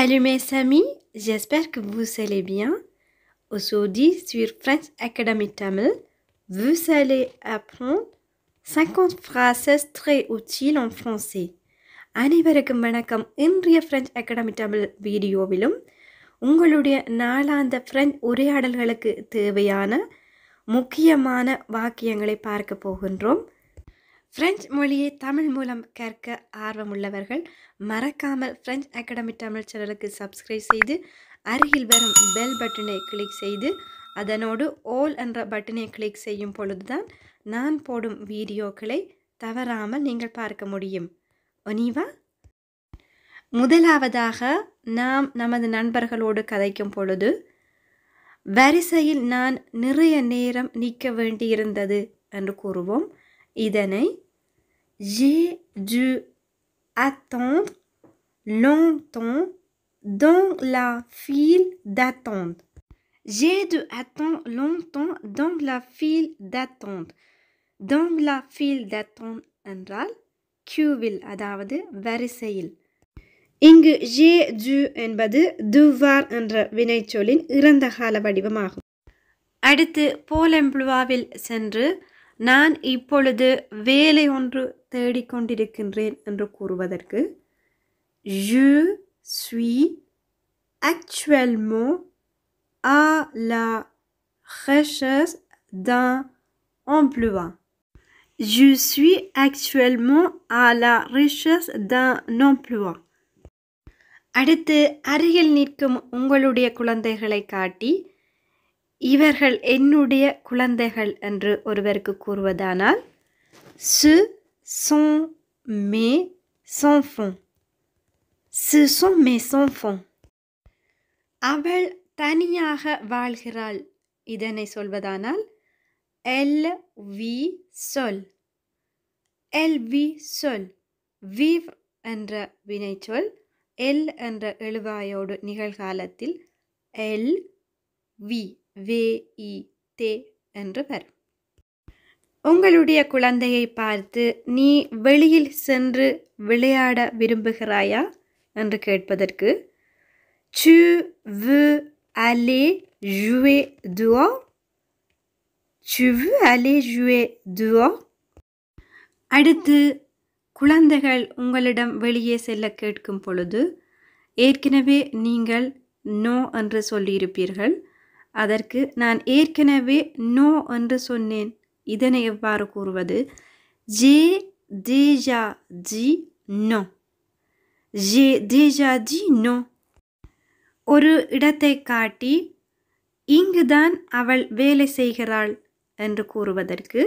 Salut mes amis, j'espère que vous allez bien. Aujourd'hui sur French Academy Tamil, vous allez apprendre 50 phrases très utiles en français. அனைவருக்கும் வணக்கம். இன்றைய French Academy Tamil வீடியோவிலும் உங்களுடைய நாளாந்த French உரையாடல்களுக்கு தேவையான முக்கியமான வாக்கியங்களை பார்க்க போகின்றோம். பிரெஞ்சு மொழியை தமிழ் மூலம் கற்க ஆர்வமுள்ளவர்கள் மறக்காமல் French Academy தமிழ் சேனலுக்கு சப்ஸ்கிரைப் செய்து அருகில் வரும் பெல் பட்டனை கிளிக் செய்து அதனோடு ஆல் என்ற பட்டனை கிளிக் செய்யும் பொழுதுதான் நான் போடும் வீடியோக்களை தவறாமல் நீங்கள் பார்க்க முடியும். ஒனிவா? முதலாவதாக நாம் நமது நண்பர்களோடு கதைக்கும் பொழுது வரிசையில் நான் நிறைய நேரம் நிற்க வேண்டியிருந்தது என்று கூறுவோம். இதனை j'ai dû attendre longtemps dans la file d'attente. J'ai dû attendre longtemps dans la file d'attente. Dans la file d'attente என்றால் queueவில், அதாவது வரிசையில். இங்கு j'ai dû என்பது devoir என்ற வினைச்சொல்லின் இறந்த கால வடிவமாகும். அடுத்து போல் எம்ப்ளோவில் சென்று நான் இப்பொழுது வேலை ஒன்று தேடிக்கொண்டிருக்கின்றேன் என்று கூறுவதற்கு je suis actuellement à la recherche d'un emploi. Je suis actuellement à la recherche d'un emploi. அடுத்து அருகில் நிற்கும் உங்களுடைய குழந்தைகளை காட்டி இவர்கள் என்னுடைய குழந்தைகள் என்று ஒருவருக்கு கூறுவதானால் ce sont mes enfants. Ce sont mes enfants. அவள் தனியாக வாழ்கிறாள். இதனை சொல்வதானால் elle vit seule. Elle vit seule. vivre என்ற வினைச்சொல் elle என்ற எழுவாயோடு நிகழ்காலத்தில் elle vit VIT என்று வரும். உங்களுடைய குழந்தையை பார்த்து நீ வெளியில் சென்று விளையாட விரும்புகிறாயா என்று கேட்பதற்கு tu veux aller jouer dehors? Tu veux aller jouer dehors? அடுத்து குழந்தைகள் உங்களிடம் வெளியே செல்ல கேட்கும் பொழுது ஏற்கனவே நீங்கள் நோ என்று சொல்லியிருப்பீர்கள். அதற்கு நான் ஏற்கனவே நோ என்று சொன்னேன். இதனை எவ்வாறு கூறுவது? j'ai déjà dit non. j'ai déjà dit non. ஒரு இடத்தை காட்டி இங்குதான் அவள் வேலை செய்கிறாள் என்று கூறுவதற்கு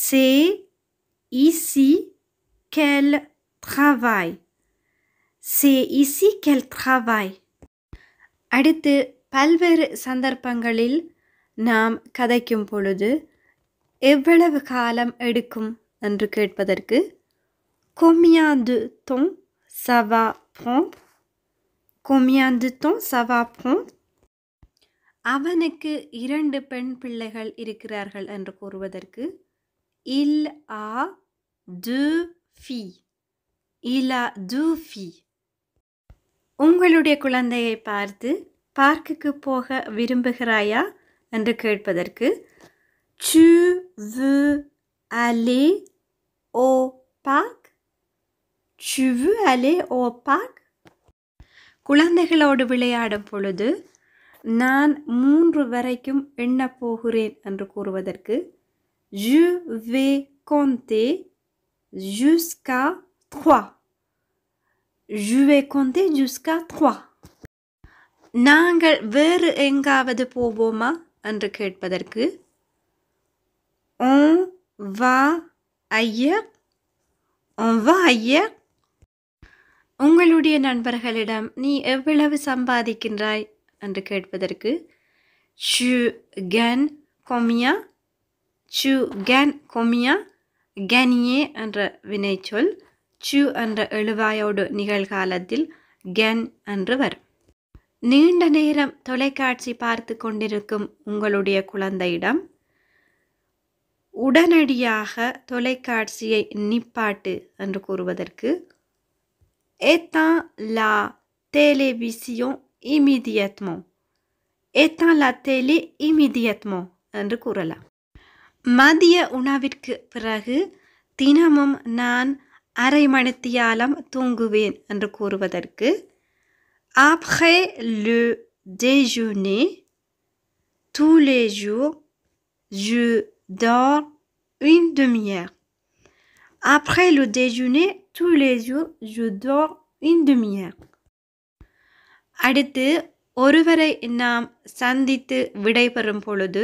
c'est ici qu'elle travaille. c'est ici qu'elle travaille. அடுத்து பல்வேறு சந்தர்ப்பங்களில் நாம் கதைக்கும் பொழுது எவ்வளவு காலம் எடுக்கும் என்று கேட்பதற்கு combien de temps ça va prendre? combien de temps ça va prendre? அவனுக்கு 2 பெண் பிள்ளைகள் இருக்கிறார்கள் என்று கூறுவதற்கு il a 2 filles. il a 2 filles. உங்களுடைய குழந்தையை பார்த்து பார்க்குக்கு போக விரும்புகிறாயா என்று கேட்பதற்கு tu veux aller au parc? tu veux aller au parc? குழந்தைகளோடு விளையாடும் பொழுது நான் 3 வரைக்கும் எண்ணப் போகிறேன் என்று கூறுவதற்கு je vais compter jusqu'à 3. je vais compter jusqu'à 3. நாங்கள் வேறு எங்காவது போவோமா என்று கேட்பதற்கு on va ailleurs. on va ailleurs. உங்களுடைய நண்பர்களிடம் நீ எவ்வளவு சம்பாதிக்கின்றாய் என்று கேட்பதற்கு tu gagnes combien? tu gagnes combien? gagner என்ற வினைச்சொல் tu என்ற எழுவாயோடு நிகழ்காலத்தில் gagne என்று வரும். நீண்ட நேரம் தொலைக்காட்சி பார்த்து கொண்டிருக்கும் உங்களுடைய குழந்தையிடம் உடனடியாக தொலைக்காட்சியை நிப்பாட்டு என்று கூறுவதற்கு éteins la télévision immédiatement. Éteins la télé immédiatement என்று கூறலாம். மதிய உணவிற்கு பிறகு தினமும் நான் அரை மணித்தியாலம் தூங்குவேன் என்று கூறுவதற்கு après le déjeuner tous les jours je dors une demi-heure. Après le déjeuner tous les jours je dors une demi-heure. அடுத்து ஒருவரை நாம் சந்தித்து விடைபெறும் பொழுது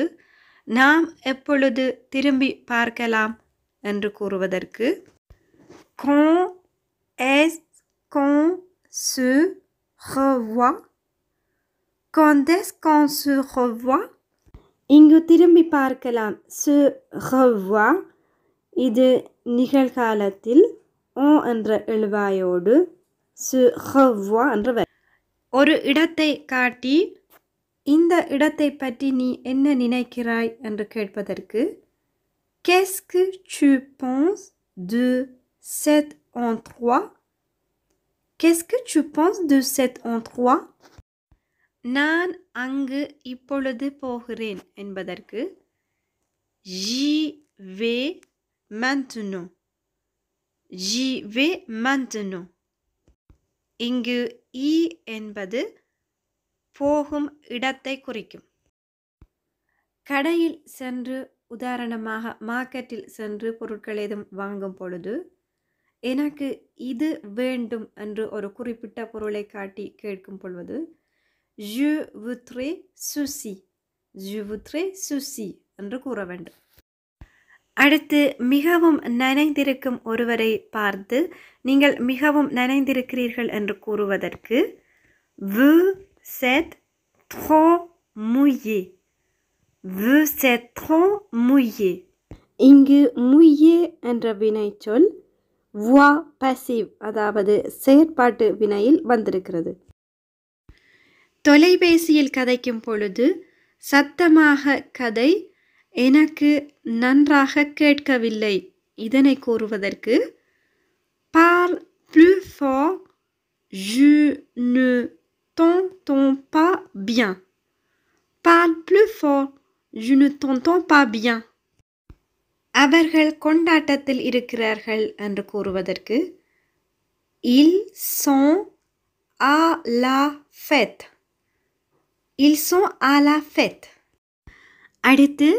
நாம் எப்பொழுது திரும்பி பார்க்கலாம் என்று கூறுவதற்கு quand est-ce qu'on se revoit? Quand est-ce qu'on se revoit? இங்கு திரும்பி பார்க்கலாம் se revoit இது நிகழ்காலத்தில் on என்ற எழுவாயோடு se revoit என்ற ஒரு இடத்தை காட்டி இந்த இடத்தை பற்றி நீ என்ன நினைக்கிறாய் என்று கேட்பதற்கு qu'est-ce que tu penses de cet endroit? Qu'est-ce que tu penses de cet endroit? நான் அங்கு இப்பொழுது போகிறேன் என்பதற்கு j'y vais maintenant. J'y vais maintenant. இங்கு இ என்பது போகும் இடத்தை குறிக்கும். கடையில் சென்று உதாரணமாக மார்க்கெட்டில் சென்று பொருட்கள் ஏதும் வாங்கும் பொழுது எனக்கு இது வேண்டும் என்று ஒரு குறிப்பிட்ட பொருளை காட்டி கேட்கும் பொழுது je voudrais ceci. Je voudrais ceci என்று கூற வேண்டும். அடுத்து மிகவும் நனைந்திருக்கும் ஒருவரை பார்த்து நீங்கள் மிகவும் நனைந்திருக்கிறீர்கள் என்று கூறுவதற்கு vous êtes trop mouillé. Vous êtes trop mouillé. இங்கு mouillé என்ற வினைச்சொல் voix passive அதாவது செயற்பாட்டு வினையில் வந்திருக்கிறது. தொலைபேசியில் கதைக்கும் பொழுது சத்தமாக கதை எனக்கு நன்றாக கேட்கவில்லை இதனை கூறுவதற்கு parle plus fort je ne t'entends pas bien. Parle plus fort je ne t'entends pas bien. அவர்கள் கொண்டாட்டத்தில் இருக்கிறார்கள் என்று கூறுவதற்கு ils sont à la fête. Ils sont à la fête. அடுத்து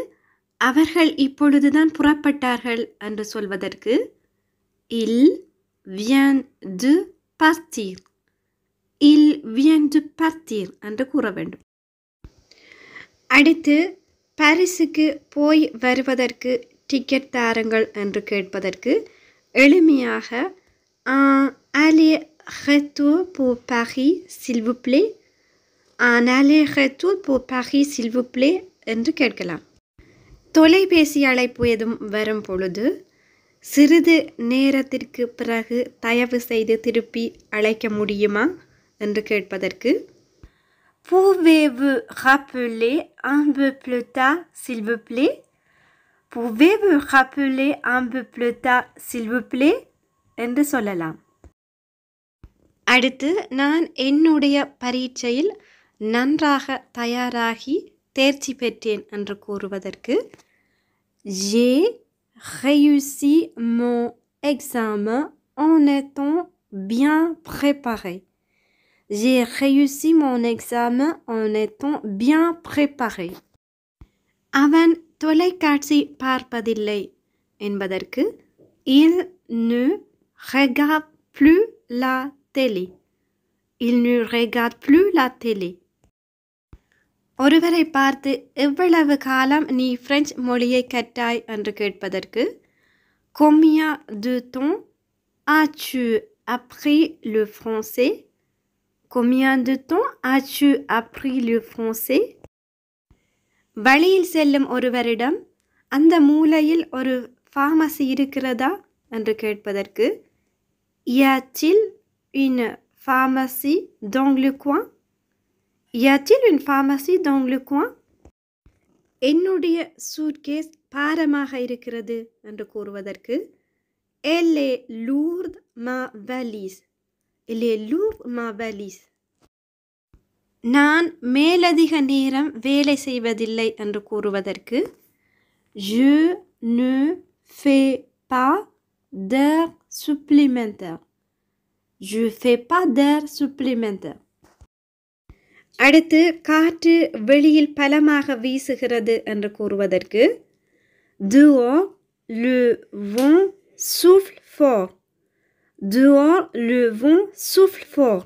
அவர்கள் இப்பொழுதுதான் புறப்பட்டார்கள் என்று சொல்வதற்கு ils viennent de partir. Ils viennent de partir என்று கூற வேண்டும். அடுத்து பாரிஸுக்கு போய் வருவதற்கு டிக்கெட் தாருங்கள் என்று கேட்பதற்கு எளிமையாக un aller-retour pour Paris s'il vous plaît. Un aller-retour pour Paris s'il vous plaît என்று கேட்கலாம். தொலைபேசி அழைப்பு எதுவும் வரும் பொழுது சிறிது நேரத்திற்கு பிறகு தயவு செய்து திருப்பி அழைக்க முடியுமா என்று கேட்பதற்கு pouvez-vous rappeler un peu plus tard s'il vous plaît? Pouvez-vous rappeler un peu plus tard s'il vous plaît என்று சொல்லலாம். அடுத்து நான் என்னுடைய பரீட்சையில் நன்றாக தயாராகி தேர்ச்சி பெற்றேன் என்று கூறுவதற்கு j'ai réussi mon examen en étant bien préparé. J'ai réussi mon examen en étant bien préparé. அவன் தொலைக்காட்சி பார்ப்பதில்லை என்பதற்கு il ne regarde plus la télé. Il ne regarde plus la télé. ஒருவரை பார்த்து எவ்வளவு காலம் நீ பிரெஞ்சு மொழியை கற்றாய் என்று கேட்பதற்கு combien de temps as-tu appris le français? Combien de temps as-tu appris le français? வழியில் செல்லும் ஒருவரிடம் அந்த மூலையில் ஒரு ஃபார்மசி இருக்கிறதா என்று கேட்பதற்கு y a-t-il une pharmacie dans le coin? Y a-t-il une pharmacie dans le coin? என்னுடைய சூட்கேஸ் பாரமாக இருக்கிறது என்று கூறுவதற்கு elle est lourde ma valise. Elle est lourde ma valise நான் மேலதிக நேரம் வேலை செய்வதில்லை என்று கூறுவதற்கு je ne fais pas d'heures supplémentaires. Je fais pas d'heures supplémentaires. அடுத்து காற்று வெளியில் பலமாக வீசுகிறது என்று கூறுவதற்கு dehors le vent souffle fort. Dehors le vent souffle fort.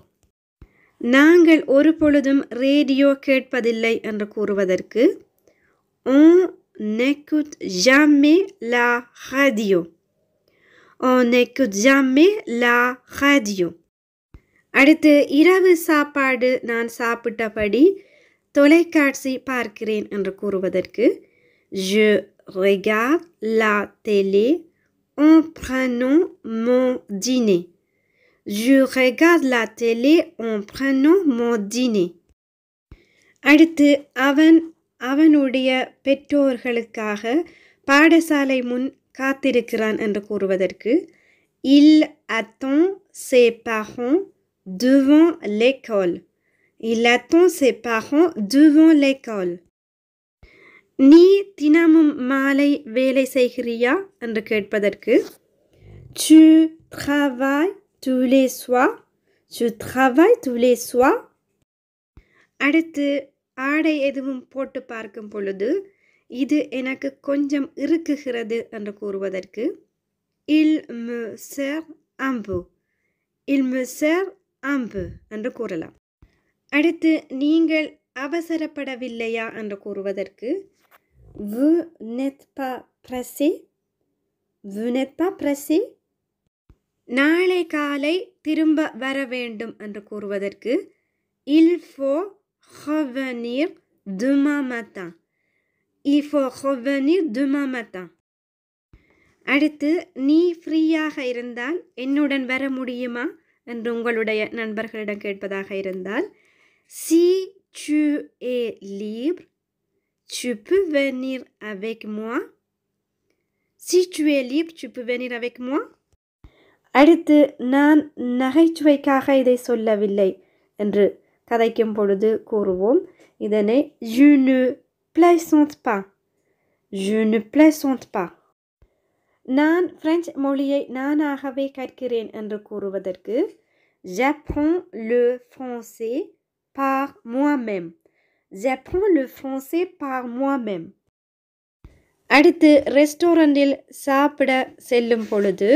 நாங்கள் ஒரு பொழுதும் ரேடியோ கேட்பதில்லை என்று கூறுவதற்கு on n'écoute jamais la radio. On n'écoute jamais la radio. அடுத்து இரவு சாப்பாடு நான் சாப்பிட்டபடி தொலைக்காட்சி பார்க்கிறேன் என்று கூறுவதற்கு je regarde la télé en prenant mon dîner. Je regarde la télé en prenant mon dîner. அடுத்து அவனுடைய பெற்றோர்களுக்காக பாடசாலை முன் காத்திருக்கிறான் என்று கூறுவதற்கு il attend ses parents devant l'école. Il attend ses parents devant l'école. நீ தினமும் மாலை வேலை செய்கிறியா என்று கேட்பதற்கு tu travailles tous les soirs. Tu travailles tous les soirs. அடுத்து ஆடை எதுவும் போட்டு பார்க்கும் பொழுது இது எனக்கு கொஞ்சம் இறுக்குகிறது என்று கூறுவதற்கு il me serre un peu. Il me serre un peu என்று கூறலாம். அடுத்து நீங்கள் அவசரப்படவில்லையா என்று கூறுவதற்கு vous n'êtes pas pressé. Vous n'êtes pas pressé. நாளை காலை திரும்ப வர வேண்டும் என்று கூறுவதற்கு il faut revenir demain matin. Il faut revenir demain matin. அடுத்து நீ ஃப்ரீயாக இருந்தால் என்னுடன் வர முடியுமா என்று உங்களுடைய நண்பர்களிடம் கேட்பதாக இருந்தால் si tu es libre tu peux venir avec moi. Si tu es libre tu peux venir avec moi. அடுத்து நான் நகைச்சுவைக்காக இதை சொல்லவில்லை என்று கதைக்கும் பொழுது கூறுவோம் இதனை je ne plaisante pas. Je ne plaisante pas. நான் பிரெஞ்சு மொழியை நானாகவே கற்கிறேன் என்று கூறுவதற்கு j'apprends le français par moi-même. J'apprends le français par moi-même. அடுத்து ரெஸ்டாரண்டில் சாப்பிட செல்லும் பொழுது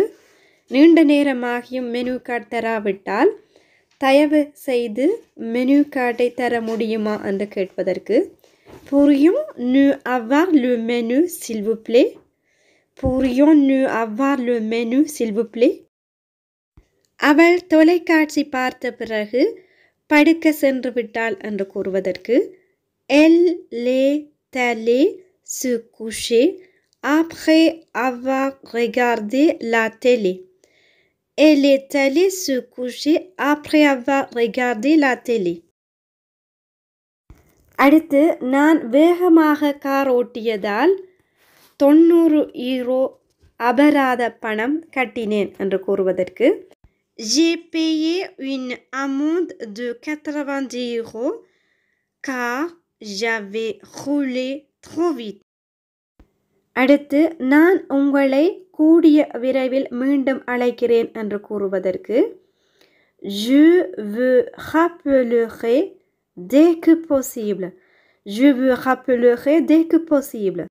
நீண்ட நேரமாகியும் மெனு கார்டு தராவிட்டால் தயவு செய்து மெனு கார்டை தர முடியுமா என்று கேட்பதற்கு pourrions-nous avoir le menu s'il vous plaît? Pourrions-nous avoir le menu s'il vous plaît? அவள் தொலைக்காட்சி பார்த்த பிறகு படுக்க சென்று விட்டாள் என்று கூறுவதற்கு elle est allée se coucher après avoir regardé la télé. Elle est allée se coucher après avoir regardé la télé. அடுத்து நான் வேகமாக கார் ஓட்டியதால் 90 யூரோ அபராத பணம் கட்டினேன் என்று கூறுவதற்கு j'ai payé une amende de 90 euros car j'avais roulé trop vite. அடுத்து நான் உங்களை கூடிய விரைவில் மீண்டும் அழைக்கிறேன் என்று கூறுவதற்கு je vous rappellerai dès que possible. Je vous rappellerai dès que possible.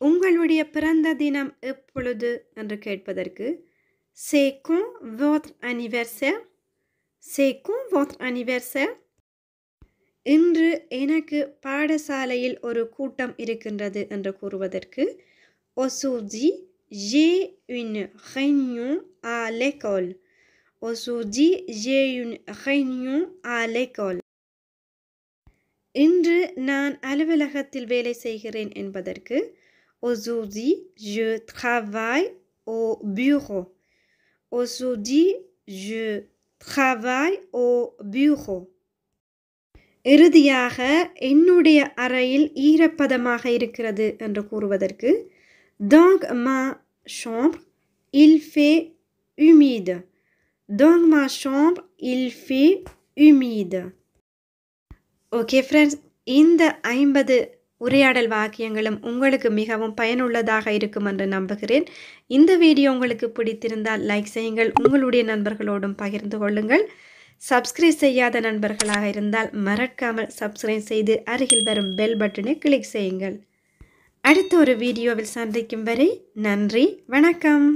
உங்களுடைய பிறந்த தினம் எப்பொழுது என்று கேட்பதற்கு c'est quand votre anniversaire? C'est quand votre anniversaire? இன்று எனக்கு பாடசாலையில் ஒரு கூட்டம் இருக்கின்றது என்று கூறுவதற்கு aujourd'hui j'ai une réunion à l'école. Aujourd'hui j'ai une réunion à l'école. இன்று நான் அலுவலகத்தில் வேலை செய்கிறேன் என்பதற்கு aujourd'hui je travaille au bureau. Aujourd'hui je travaille au bureau. இறுதியாக என்னுடைய அறையில் ஈரப்பதமாக இருக்கிறது என்று கூறுவதற்கு dans ma chambre il fait humide. Dans ma chambre il fait humide. Okay friends, இந்த 50 உரையாடல் வாக்கியங்களும் உங்களுக்கு மிகவும் பயனுள்ளதாக இருக்கும் என்று நம்புகிறேன். இந்த வீடியோ உங்களுக்கு பிடித்திருந்தால் லைக் செய்யுங்கள், உங்களுடைய நண்பர்களோடும் பகிர்ந்து கொள்ளுங்கள். சப்ஸ்கிரைப் செய்யாத நண்பர்களாக இருந்தால் மறக்காமல் சப்ஸ்கிரைப் செய்து அருகில் வரும் பெல் பட்டனை கிளிக் செய்யுங்கள். அடுத்த ஒரு வீடியோவில் சந்திக்கும் வரை நன்றி, வணக்கம்.